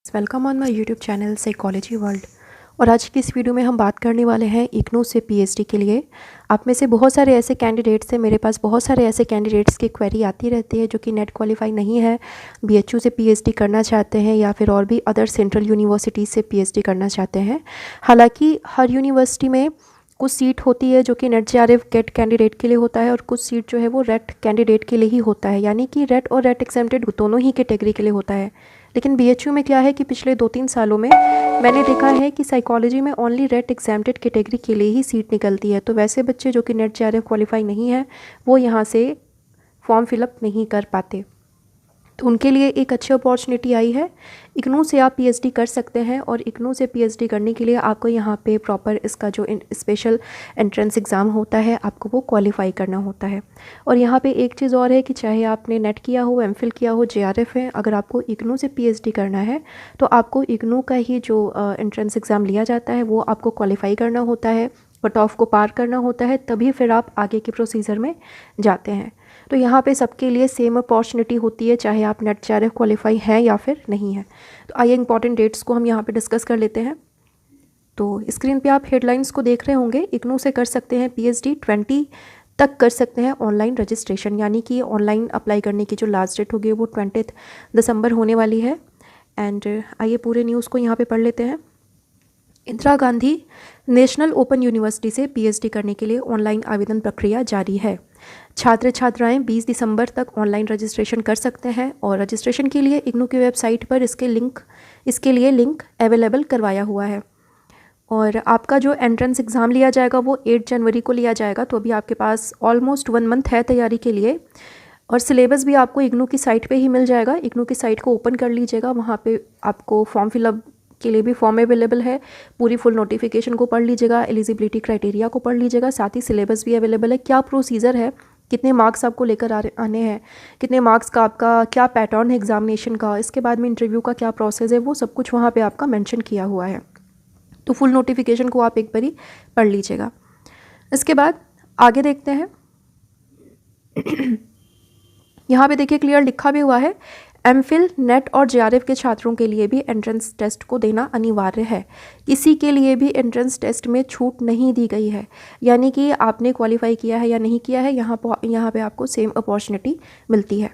Welcome on my YouTube channel psychology world. और आज की इस वीडियो में हम बात करने वाले हैं इग्नू से पीएचडी के लिए। आप में से बहुत सारे ऐसे कैंडिडेट्स हैं, मेरे पास बहुत सारे ऐसे कैंडिडेट्स की क्वेरी आती रहती है जो कि नेट क्वालिफाई नहीं है, बीएचयू से पीएचडी करना चाहते हैं या फिर और भी अदर सेंट्रल यूनिवर्सिटी से पीएचडी करना चाहते हैं। हालांकि हर यूनिवर्सिटी में कुछ सीट होती है जो कि नेट जेआरएफ गेट कैंडिडेट के लिए होता है और कुछ सीट जो है वो रेट कैंडिडेट के लिए ही होता है, यानी कि रेट और रेट एग्जेम्प्टेड दोनों ही कैटेगरी के लिए होता है। लेकिन बीएचयू में क्या है कि पिछले 2-3 सालों में मैंने देखा है कि साइकोलॉजी में ओनली रेट एग्जेम्प्टेड कैटेगरी के लिए ही सीट निकलती है। तो वैसे बच्चे जो कि नेट जेआरएफ क्वालिफाई नहीं है वो यहाँ से फॉर्म फिलअप नहीं कर पाते, तो उनके लिए एक अच्छी अपॉर्चुनिटी आई है। इग्नू से आप पीएचडी कर सकते हैं और इग्नू से पीएचडी करने के लिए आपको यहाँ पे प्रॉपर इसका जो स्पेशल एंट्रेंस एग्ज़ाम होता है आपको वो क्वालिफाई करना होता है। और यहाँ पे एक चीज़ और है कि चाहे आपने नेट किया हो, एमफिल किया हो, जेआरएफ है, अगर आपको इग्नू से पीएचडी करना है तो आपको इग्नू का ही जो एंट्रेंस एग्ज़ाम लिया जाता है वो आपको क्वालिफाई करना होता है, कट ऑफ को पार करना होता है, तभी फिर आप आगे के प्रोसीजर में जाते हैं। तो यहाँ पे सबके लिए सेम अपॉर्चुनिटी होती है, चाहे आप नेट जेआरएफ क्वालिफाई हैं या फिर नहीं है। तो आइए इंपॉर्टेंट डेट्स को हम यहाँ पे डिस्कस कर लेते हैं। तो स्क्रीन पे आप हेडलाइंस को देख रहे होंगे। इग्नू से कर सकते हैं पीएचडी, 20 तक कर सकते हैं ऑनलाइन रजिस्ट्रेशन, यानी कि ऑनलाइन अप्लाई करने की जो लास्ट डेट होगी वो 20 दिसंबर होने वाली है। एंड आइए पूरे न्यूज़ को यहाँ पर पढ़ लेते हैं। Indira Gandhi national open university से पीएचडी करने के लिए ऑनलाइन आवेदन प्रक्रिया जारी है। छात्र छात्राएं 20 दिसंबर तक ऑनलाइन रजिस्ट्रेशन कर सकते हैं और रजिस्ट्रेशन के लिए इग्नू की वेबसाइट पर इसके लिए लिंक अवेलेबल करवाया हुआ है। और आपका जो एंट्रेंस एग्ज़ाम लिया जाएगा वो 8 जनवरी को लिया जाएगा। तो अभी आपके पास ऑलमोस्ट 1 मंथ है तैयारी के लिए। और सिलेबस भी आपको इग्नू की साइट पे ही मिल जाएगा। इग्नू की साइट को ओपन कर लीजिएगा, वहाँ पे आपको फॉर्म फिलअप के लिए भी फॉर्म अवेलेबल है। पूरी फुल नोटिफिकेशन को पढ़ लीजिएगा, एलिजिबिलिटी क्राइटेरिया को पढ़ लीजिएगा, साथ ही सिलेबस भी अवेलेबल है। क्या प्रोसीजर है, कितने मार्क्स आपको लेकर आने हैं, कितने मार्क्स का आपका क्या पैटर्न है एग्जामिनेशन का, इसके बाद में इंटरव्यू का क्या प्रोसेस है, वो सब कुछ वहाँ पे आपका मेंशन किया हुआ है। तो फुल नोटिफिकेशन को आप एक बारी पढ़ लीजिएगा। इसके बाद आगे देखते हैं। यहाँ पे देखिए क्लियर लिखा भी हुआ है, एमफिल, नेट और जेआरएफ के छात्रों के लिए भी एंट्रेंस टेस्ट को देना अनिवार्य है। किसी के लिए भी एंट्रेंस टेस्ट में छूट नहीं दी गई है, यानी कि आपने क्वालिफाई किया है या नहीं किया है, यहाँ पे आपको सेम अपॉर्चुनिटी मिलती है।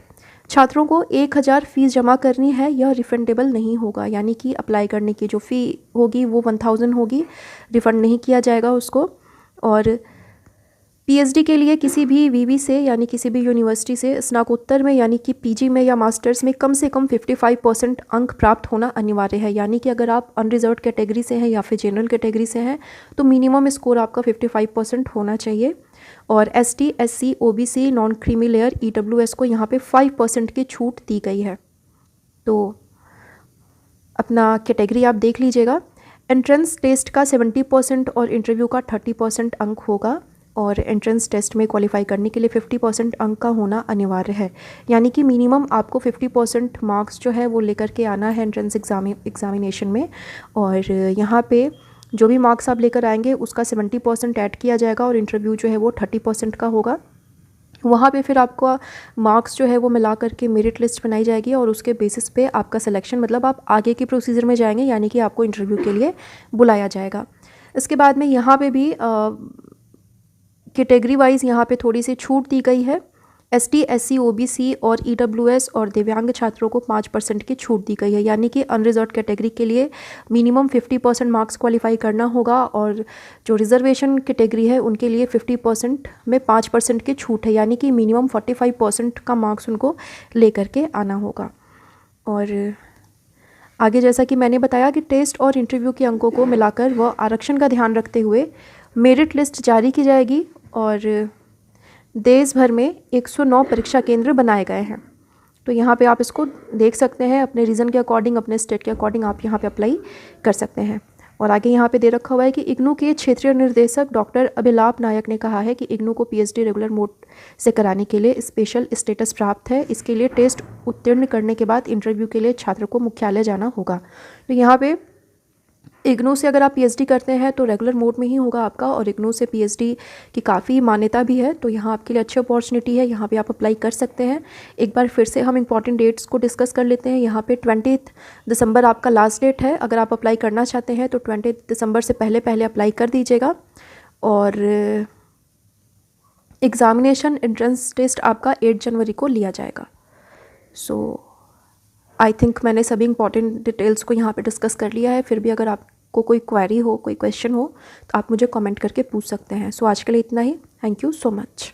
छात्रों को 1000 फीस जमा करनी है, यह रिफंडेबल नहीं होगा, यानी कि अप्लाई करने की जो फ़ी होगी वो 1000 होगी, रिफ़ंड नहीं किया जाएगा उसको। और पीएचडी के लिए किसी भी वीवी से यानी किसी भी यूनिवर्सिटी से स्नातकोत्तर में यानी कि पीजी में या मास्टर्स में कम से कम 55% अंक प्राप्त होना अनिवार्य है। यानी कि अगर आप अनरिजर्व कैटेगरी से हैं या फिर जनरल कैटेगरी से हैं तो मिनिमम स्कोर आपका 55% होना चाहिए। और ST, SC, OBC, non creamy layer, EWS को यहाँ पे 5% की छूट दी गई है। तो अपना कैटेगरी आप देख लीजिएगा। एंट्रेंस टेस्ट का 70% और इंटरव्यू का 30% अंक होगा और एंट्रेंस टेस्ट में क्वालिफाई करने के लिए 50% अंक का होना अनिवार्य है, यानी कि मिनिमम आपको 50% मार्क्स जो है वो लेकर के आना है एंट्रेंस एग्जामिनेशन में। और यहाँ पे जो भी मार्क्स आप लेकर आएंगे उसका 70% ऐड किया जाएगा और इंटरव्यू जो है वो 30% का होगा। वहाँ पे फिर आपका मार्क्स जो है वो मिला करके मेरिट लिस्ट बनाई जाएगी और उसके बेसिस पे आपका सिलेक्शन, मतलब आप आगे के प्रोसीजर में जाएंगे, यानी कि आपको इंटरव्यू के लिए बुलाया जाएगा। इसके बाद में यहाँ पे भी कैटेगरी वाइज यहाँ पे थोड़ी सी छूट दी गई है। एसटी, एससी, ओबीसी और ईडब्ल्यूएस और दिव्यांग छात्रों को 5% की छूट दी गई है, यानी कि अनरिजर्व कैटेगरी के लिए मिनिमम 50% मार्क्स क्वालिफाई करना होगा और जो रिजर्वेशन कैटेगरी है उनके लिए 50% में 5% की छूट है, यानी कि मिनिमम 45% का मार्क्स उनको लेकर के आना होगा। और आगे जैसा कि मैंने बताया कि टेस्ट और इंटरव्यू के अंकों को मिलाकर व आरक्षण का ध्यान रखते हुए मेरिट लिस्ट जारी की जाएगी और देश भर में 109 परीक्षा केंद्र बनाए गए हैं। तो यहाँ पे आप इसको देख सकते हैं, अपने रीजन के अकॉर्डिंग, अपने स्टेट के अकॉर्डिंग आप यहाँ पे अप्लाई कर सकते हैं। और आगे यहाँ पे दे रखा हुआ है कि इग्नू के क्षेत्रीय निर्देशक डॉक्टर अभिलाप नायक ने कहा है कि इग्नू को पीएचडी रेगुलर मोड से कराने के लिए स्पेशल स्टेटस प्राप्त है। इसके लिए टेस्ट उत्तीर्ण करने के बाद इंटरव्यू के लिए छात्र को मुख्यालय जाना होगा। तो यहाँ पे इग्नू से अगर आप पीएचडी करते हैं तो रेगुलर मोड में ही होगा आपका, और इग्नू से पीएचडी की काफ़ी मान्यता भी है, तो यहाँ आपके लिए अच्छी अपॉर्चुनिटी है, यहाँ पे आप अप्लाई कर सकते हैं। एक बार फिर से हम इंपॉर्टेंट डेट्स को डिस्कस कर लेते हैं। यहाँ पे 20 दिसंबर आपका लास्ट डेट है। अगर आप अप्लाई करना चाहते हैं तो 20 दिसंबर से पहले पहले अप्लाई कर दीजिएगा। और एग्ज़ामिनेशन एंट्रेंस टेस्ट आपका 8 जनवरी को लिया जाएगा। सो आई थिंक मैंने सभी इंपॉर्टेंट डिटेल्स को यहाँ पे डिस्कस कर लिया है। फिर भी अगर आपको कोई क्वेरी हो, कोई क्वेश्चन हो, तो आप मुझे कमेंट करके पूछ सकते हैं। सो आज के लिए इतना ही। Thank you so much.